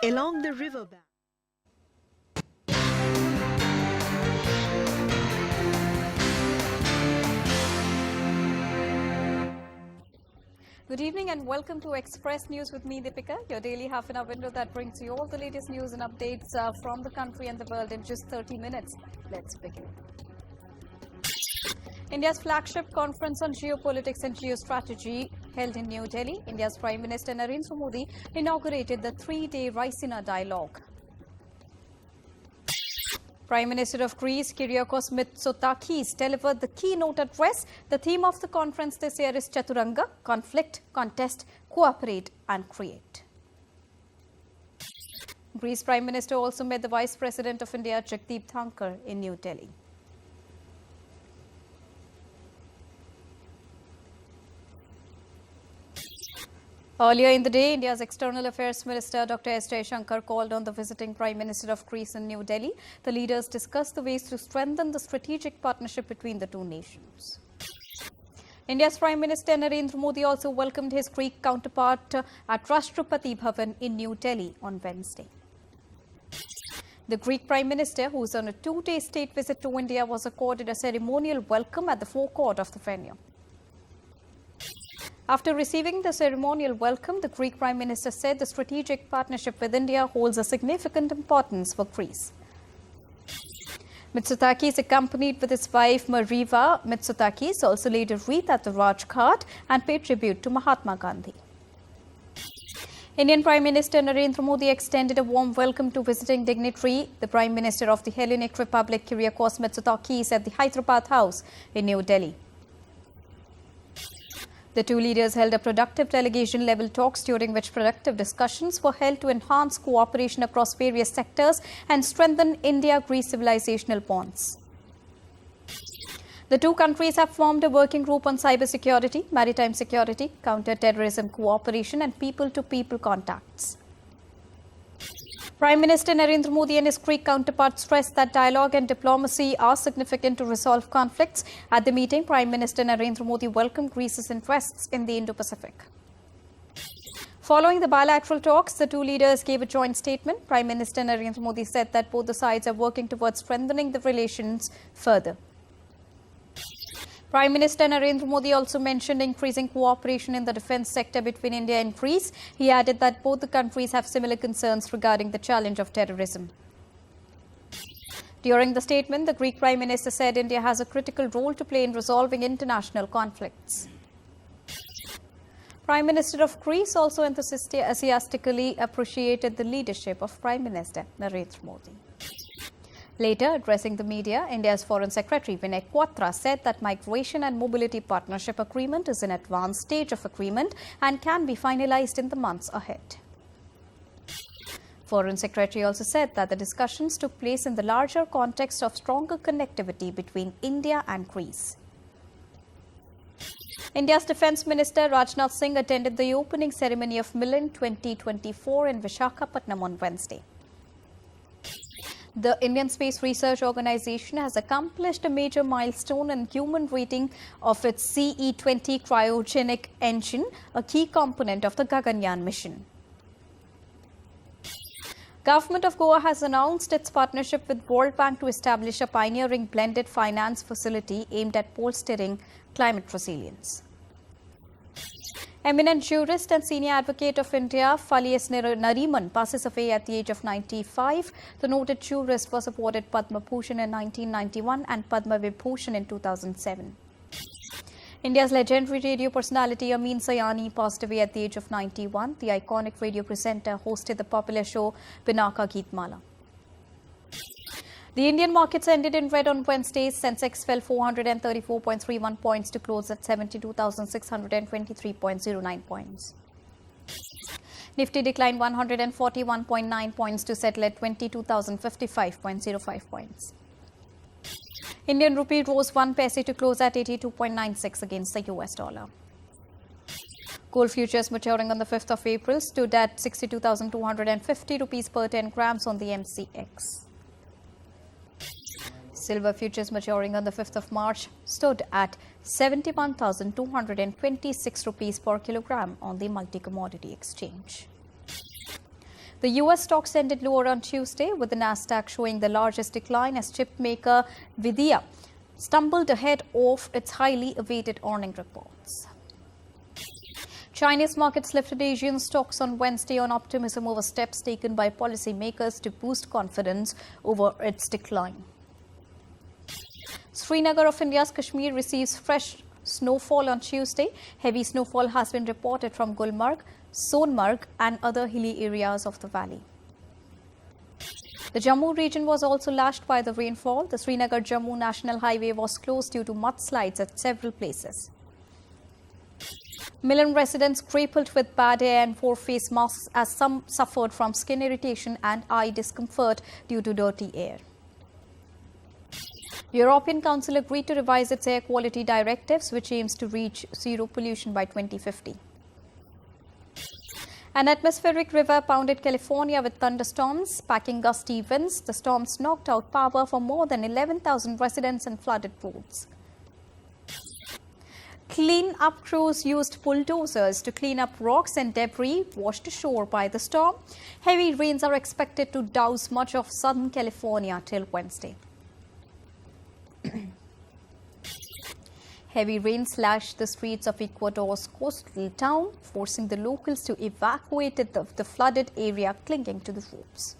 along the riverbank. Good evening and welcome to Express News with me, Deepika, your daily half-an-hour window that brings you all the latest news and updates from the country and the world in just 30 minutes. Let's begin. India's flagship conference on geopolitics and geostrategy held in New Delhi. India's Prime Minister Narendra Modi inaugurated the three-day Raisina dialogue. Prime Minister of Greece, Kyriakos Mitsotakis, delivered the keynote address. The theme of the conference this year is Chaturanga: conflict, contest, cooperate and create. Greece Prime Minister also met the Vice President of India, Jagdeep Dhankar, in New Delhi. Earlier in the day, India's External Affairs Minister Dr. S. Jaishankar called on the visiting Prime Minister of Greece in New Delhi. The leaders discussed the ways to strengthen the strategic partnership between the two nations. India's Prime Minister Narendra Modi also welcomed his Greek counterpart at Rashtrapati Bhavan in New Delhi on Wednesday. The Greek Prime Minister, who is on a two-day state visit to India, was accorded a ceremonial welcome at the forecourt of the venue. After receiving the ceremonial welcome, the Greek Prime Minister said the strategic partnership with India holds a significant importance for Greece. Mitsotakis, accompanied with his wife Mariva Mitsotakis, also laid a wreath at the Rajghat and paid tribute to Mahatma Gandhi. Indian Prime Minister Narendra Modi extended a warm welcome to visiting dignitary, the Prime Minister of the Hellenic Republic, Kyriakos Mitsotakis, at the Hyderabad House in New Delhi. The two leaders held a productive delegation-level talks during which productive discussions were held to enhance cooperation across various sectors and strengthen India-Greece civilizational bonds. The two countries have formed a working group on cybersecurity, maritime security, counter-terrorism cooperation and people-to-people contacts. Prime Minister Narendra Modi and his Greek counterpart stressed that dialogue and diplomacy are significant to resolve conflicts. At the meeting, Prime Minister Narendra Modi welcomed Greece's interests in the Indo-Pacific. Following the bilateral talks, the two leaders gave a joint statement. Prime Minister Narendra Modi said that both the sides are working towards strengthening the relations further. Prime Minister Narendra Modi also mentioned increasing cooperation in the defence sector between India and Greece. He added that both the countries have similar concerns regarding the challenge of terrorism. During the statement, the Greek Prime Minister said India has a critical role to play in resolving international conflicts. Prime Minister of Greece also enthusiastically appreciated the leadership of Prime Minister Narendra Modi. Later, addressing the media, India's Foreign Secretary Vinay Quatra said that Migration and Mobility Partnership Agreement is an advanced stage of agreement and can be finalized in the months ahead. Foreign Secretary also said that the discussions took place in the larger context of stronger connectivity between India and Greece. India's Defence Minister Rajnath Singh attended the opening ceremony of Milan 2024 in Visakhapatnam on Wednesday. The Indian Space Research Organisation has accomplished a major milestone in human rating of its CE-20 cryogenic engine, a key component of the Gaganyaan mission. Government of Goa has announced its partnership with World Bank to establish a pioneering blended finance facility aimed at bolstering climate resilience. Eminent jurist and senior advocate of India, Fali S. Nariman, passes away at the age of 95. The noted jurist was awarded Padma Bhushan in 1991 and Padma Vibhushan in 2007. India's legendary radio personality Amin Sayani passed away at the age of 91. The iconic radio presenter hosted the popular show Pinaka Geetmala. The Indian markets ended in red on Wednesday. Sensex fell 434.31 points to close at 72,623.09 points. Nifty declined 141.9 points to settle at 22,055.05 points. Indian rupee rose 1 paise to close at 82.96 against the US dollar. Gold futures maturing on the 5th of April stood at 62,250 rupees per 10 grams on the MCX. Silver futures maturing on the 5th of March stood at 71,226 rupees per kilogram on the multi-commodity exchange. The US stocks ended lower on Tuesday, with the Nasdaq showing the largest decline as chip maker Nvidia stumbled ahead of its highly awaited earnings reports. Chinese markets lifted Asian stocks on Wednesday on optimism over steps taken by policymakers to boost confidence over its decline. Srinagar of India's Kashmir receives fresh snowfall on Tuesday. Heavy snowfall has been reported from Gulmarg, Sonmarg and other hilly areas of the valley. The Jammu region was also lashed by the rainfall. The Srinagar-Jammu National Highway was closed due to mudslides at several places. Milan residents grappled with bad air and wore face masks as some suffered from skin irritation and eye discomfort due to dirty air. European Council agreed to revise its air quality directives, which aims to reach zero pollution by 2050. An atmospheric river pounded California with thunderstorms, packing gusty winds. The storms knocked out power for more than 11,000 residents and flooded roads. Clean-up crews used bulldozers to clean up rocks and debris washed ashore by the storm. Heavy rains are expected to douse much of southern California till Wednesday. Heavy rain slashed the streets of Ecuador's coastal town, forcing the locals to evacuate the flooded area clinging to the roofs.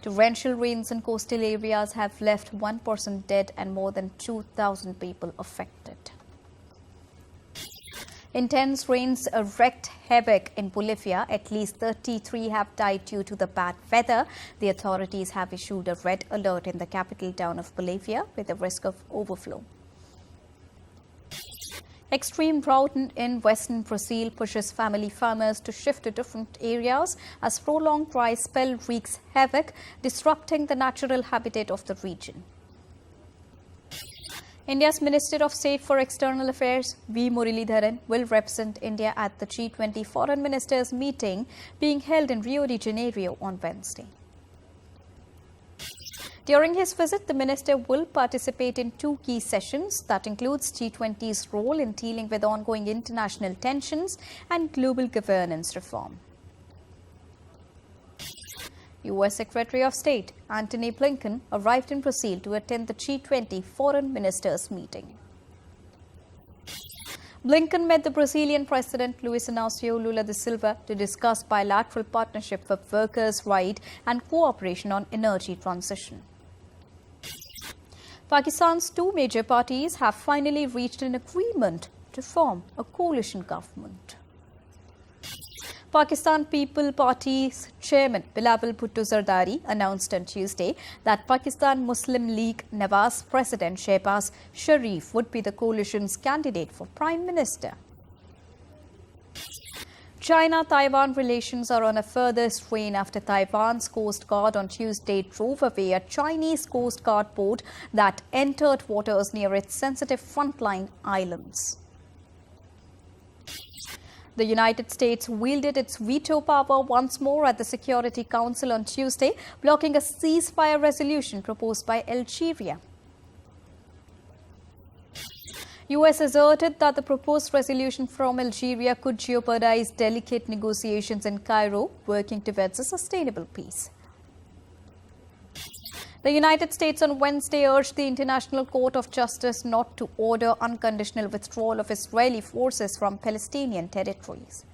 Torrential rains in coastal areas have left one person dead and more than 2,000 people affected. Intense rains wreaked havoc in Bolivia. At least 33 have died due to the bad weather. The authorities have issued a red alert in the capital town of Bolivia with a risk of overflow. Extreme drought in western Brazil pushes family farmers to shift to different areas as prolonged dry spell wreaks havoc, disrupting the natural habitat of the region. India's Minister of State for External Affairs, V. Muralidharan, will represent India at the G20 Foreign Ministers meeting being held in Rio de Janeiro on Wednesday. During his visit, the minister will participate in two key sessions that includes G20's role in dealing with ongoing international tensions and global governance reform. U.S. Secretary of State Antony Blinken arrived in Brazil to attend the G20 Foreign Ministers meeting. Blinken met the Brazilian President Luiz Inácio Lula da Silva to discuss bilateral partnership for workers' rights and cooperation on energy transition. Pakistan's two major parties have finally reached an agreement to form a coalition government. Pakistan People Party's chairman Bilawal Bhutto Zardari announced on Tuesday that Pakistan Muslim League Nawaz President Shehbaz Sharif would be the coalition's candidate for Prime Minister. China-Taiwan relations are on a further strain after Taiwan's Coast Guard on Tuesday drove away a Chinese Coast Guard boat that entered waters near its sensitive frontline islands. The United States wielded its veto power once more at the Security Council on Tuesday, blocking a ceasefire resolution proposed by Algeria. US asserted that the proposed resolution from Algeria could jeopardize delicate negotiations in Cairo, working towards a sustainable peace. The United States on Wednesday urged the International Court of Justice not to order unconditional withdrawal of Israeli forces from Palestinian territories.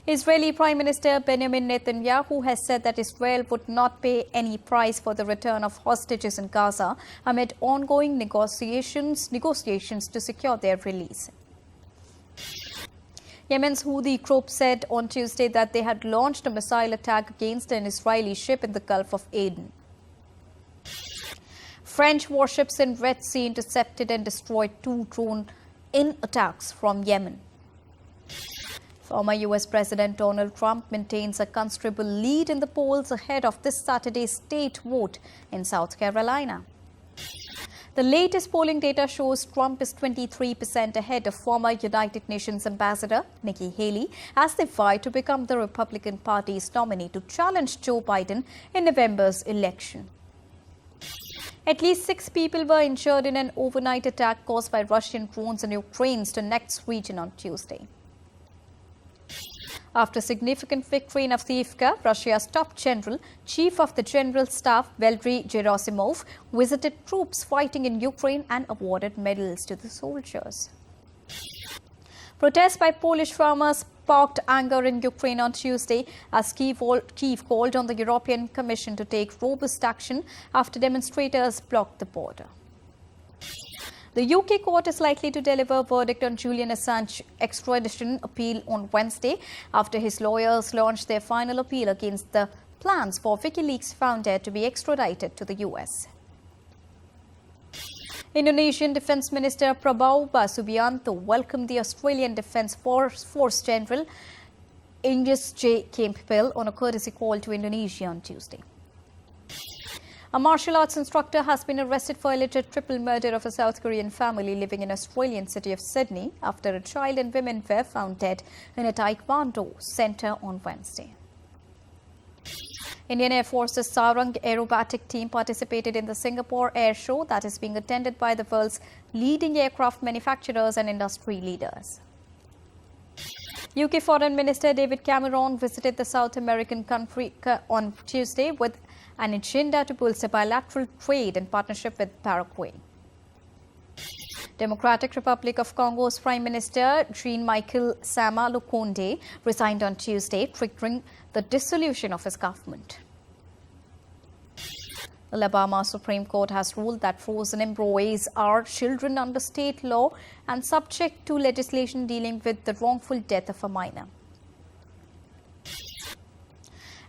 Israeli Prime Minister Benjamin Netanyahu has said that Israel would not pay any price for the return of hostages in Gaza amid ongoing negotiations to secure their release. Yemen's Houthi group said on Tuesday that they had launched a missile attack against an Israeli ship in the Gulf of Aden. French warships in Red Sea intercepted and destroyed two drone-in attacks from Yemen. Former U.S. President Donald Trump maintains a considerable lead in the polls ahead of this Saturday's state vote in South Carolina. The latest polling data shows Trump is 23% ahead of former United Nations Ambassador Nikki Haley as they vie to become the Republican Party's nominee to challenge Joe Biden in November's election. At least 6 people were injured in an overnight attack caused by Russian drones in Ukraine's Donetsk region on Tuesday. After significant victory in Avdiivka, Russia's top general, Chief of the General Staff Valery Gerasimov, visited troops fighting in Ukraine and awarded medals to the soldiers. Protests by Polish farmers sparked anger in Ukraine on Tuesday as Kyiv called on the European Commission to take robust action after demonstrators blocked the border. The UK court is likely to deliver a verdict on Julian Assange's extradition appeal on Wednesday after his lawyers launched their final appeal against the plans for WikiLeaks founder to be extradited to the US. Indonesian Defence Minister Prabowo Subianto welcomed the Australian Defence Force General Angus J. Campbell on a courtesy call to Indonesia on Tuesday. A martial arts instructor has been arrested for alleged triple murder of a South Korean family living in Australian city of Sydney after a child and women were found dead in a Taekwondo centre on Wednesday. Indian Air Force's Sarang aerobatic team participated in the Singapore Air Show that is being attended by the world's leading aircraft manufacturers and industry leaders. UK Foreign Minister David Cameron visited the South American country on Tuesday with an agenda to boost bilateral trade and partnership with Paraguay. Democratic Republic of Congo's Prime Minister Jean-Michel Sama Lukonde resigned on Tuesday, triggering the dissolution of his government. The Alabama Supreme Court has ruled that frozen embryos are children under state law and subject to legislation dealing with the wrongful death of a minor.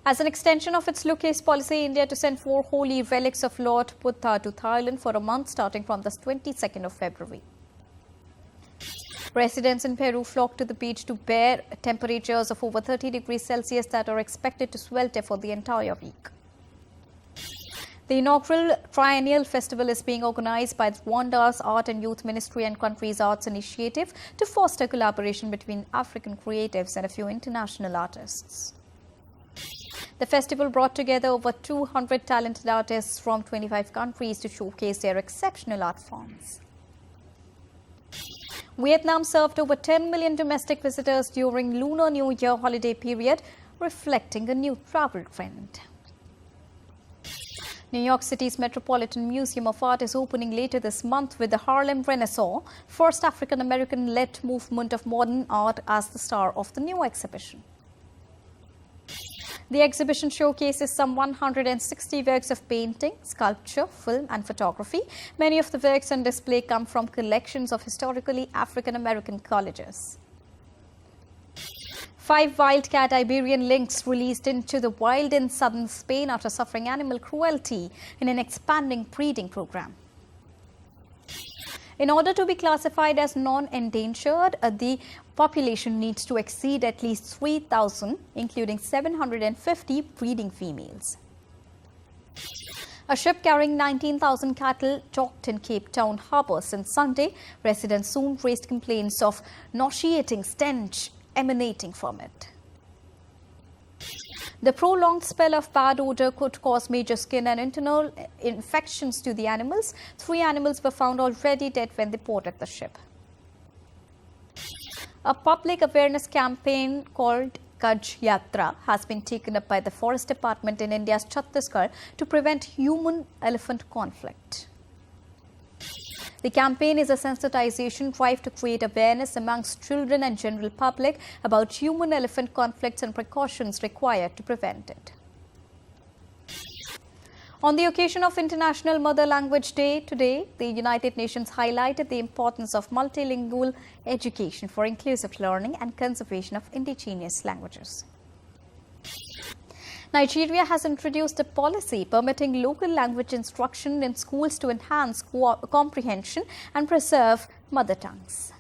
As an extension of its Look-Case policy, India to send 4 holy relics of Lord Buddha to Thailand for a month starting from the 22nd of February. Residents in Peru flocked to the beach to bear temperatures of over 30 degrees Celsius that are expected to swelter for the entire week. The inaugural triennial festival is being organized by Rwanda's Art and Youth Ministry and Country's Arts Initiative to foster collaboration between African creatives and a few international artists. The festival brought together over 200 talented artists from 25 countries to showcase their exceptional art forms. Vietnam served over 10 million domestic visitors during Lunar New Year holiday period, reflecting a new travel trend. New York City's Metropolitan Museum of Art is opening later this month with the Harlem Renaissance, first African-American-led movement of modern art, as the star of the new exhibition. The exhibition showcases some 160 works of painting, sculpture, film and photography. Many of the works on display come from collections of historically African-American colleges. 5 wildcat Iberian lynx released into the wild in southern Spain after suffering animal cruelty in an expanding breeding program. In order to be classified as non-endangered, the population needs to exceed at least 3,000, including 750 breeding females. A ship carrying 19,000 cattle docked in Cape Town harbour since Sunday. Residents soon raised complaints of nauseating stench emanating from it. The prolonged spell of bad odor could cause major skin and internal infections to the animals. 3 animals were found already dead when they boarded the ship. A public awareness campaign called Kaj Yatra has been taken up by the Forest Department in India's Chhattisgarh to prevent human-elephant conflict. The campaign is a sensitization drive to create awareness amongst children and general public about human-elephant conflicts and precautions required to prevent it. On the occasion of International Mother Language Day today, the United Nations highlighted the importance of multilingual education for inclusive learning and conservation of indigenous languages. Nigeria has introduced a policy permitting local language instruction in schools to enhance comprehension and preserve mother tongues.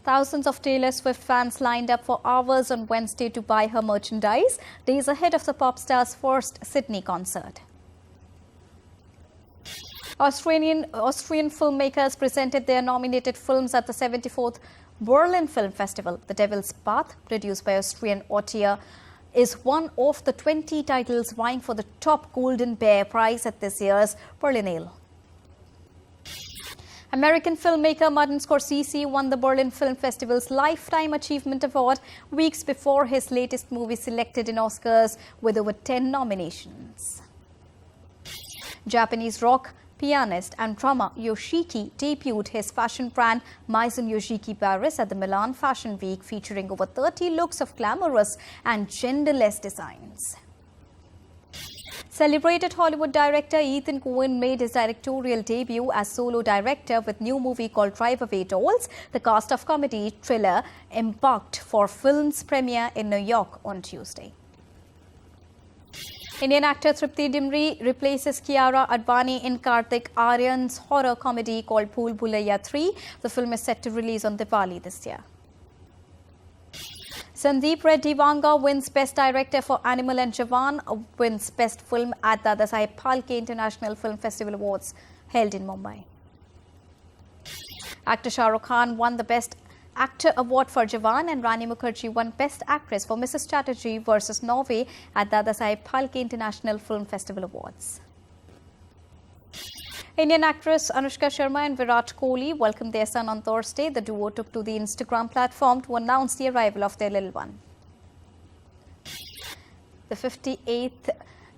Thousands of Taylor Swift fans lined up for hours on Wednesday to buy her merchandise, days ahead of the pop star's first Sydney concert. Austrian filmmakers presented their nominated films at the 74th Berlin Film Festival. The Devil's Bath, produced by Austrian Auteur, is one of the 20 titles vying for the top Golden Bear prize at this year's Berlinale. American filmmaker Martin Scorsese won the Berlin Film Festival's Lifetime Achievement Award weeks before his latest movie selected in Oscars with over 10 nominations. Japanese rock pianist and drummer Yoshiki debuted his fashion brand Maison Yoshiki Paris at the Milan Fashion Week, featuring over 30 looks of glamorous and genderless designs. Celebrated Hollywood director Ethan Coen made his directorial debut as solo director with new movie called Drive Away Dolls. The cast of comedy thriller embarked for film's premiere in New York on Tuesday. Indian actor Tripti Dimri replaces Kiara Advani in Karthik Aaryan's horror comedy called Bhool Bhulaiya 3. The film is set to release on Diwali this year. Sandeep Reddy Vanga wins Best Director for Animal and Jawan wins Best Film at Dadasaheb Phalke International Film Festival Awards held in Mumbai. Actor Shah Rukh Khan won the Best Actor Award for Jawan and Rani Mukherjee won Best Actress for Mrs. Chatterjee vs. Norway at Dadasaheb Phalke International Film Festival Awards. Indian actress Anushka Sharma and Virat Kohli welcomed their son on Thursday. The duo took to the Instagram platform to announce the arrival of their little one. The 58th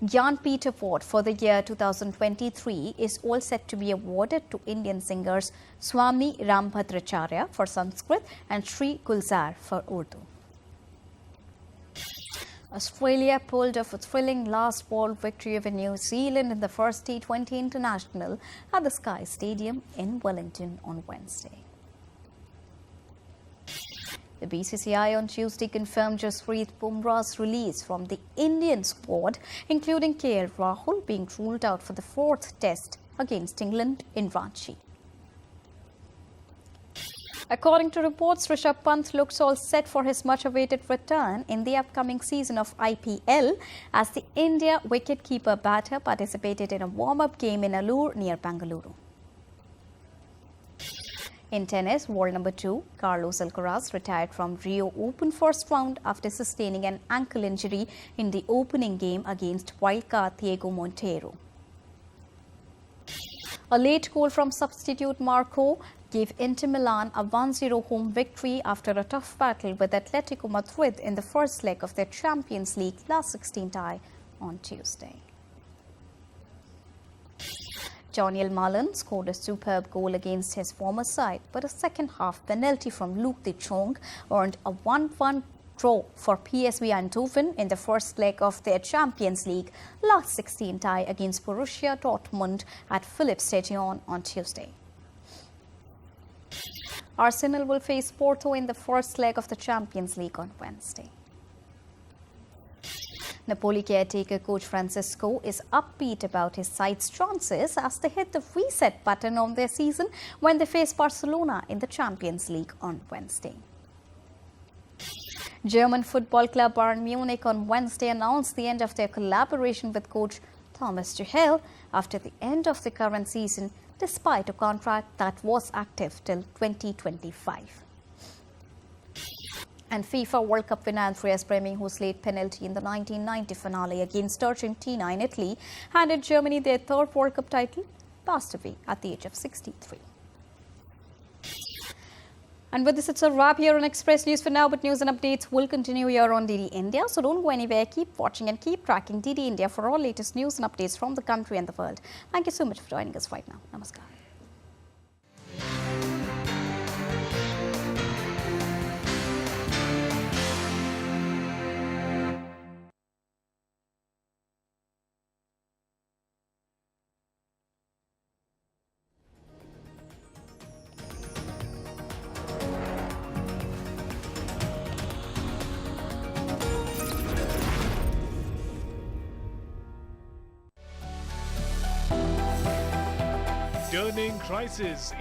Jnanpith Award for the year 2023 is all set to be awarded to Indian singers Swami Rambhadracharya for Sanskrit and Sri Gulzar for Urdu. Australia pulled off a thrilling last ball victory over New Zealand in the first T20 International at the Sky Stadium in Wellington on Wednesday. The BCCI on Tuesday confirmed Jasprit Bumrah's release from the Indian squad, including KL Rahul being ruled out for the fourth test against England in Ranchi. According to reports, Rishabh Pant looks all set for his much-awaited return in the upcoming season of IPL as the India wicket-keeper batter participated in a warm-up game in Allur near Bengaluru. In tennis, world number 2, Carlos Alcaraz retired from Rio Open first round after sustaining an ankle injury in the opening game against wildcard Diego Monteiro. A late goal from substitute Marco gave Inter Milan a 1-0 home victory after a tough battle with Atletico Madrid in the first leg of their Champions League last 16 tie on Tuesday. Daniel Mullen scored a superb goal against his former side, but a second-half penalty from Luke de Jong earned a 1-1 draw for PSV Eindhoven in the first leg of their Champions League last 16 tie against Borussia Dortmund at Philips-Stadion on Tuesday. Arsenal will face Porto in the first leg of the Champions League on Wednesday. Napoli caretaker coach Francisco is upbeat about his side's chances as they hit the reset button on their season when they face Barcelona in the Champions League on Wednesday. German football club Bayern Munich on Wednesday announced the end of their collaboration with coach Thomas Tuchel after the end of the current season, despite a contract that was active till 2025. And FIFA World Cup winner Andreas Brehme, whose late penalty in the 1990 finale against Argentina in Italy handed Germany their third World Cup title, passed away at the age of 63. And with this, it's a wrap here on Express News for now, but news and updates will continue here on DD India. So don't go anywhere, keep watching and keep tracking DD India for all latest news and updates from the country and the world. Thank you so much for joining us right now. Namaskar. Turning crisis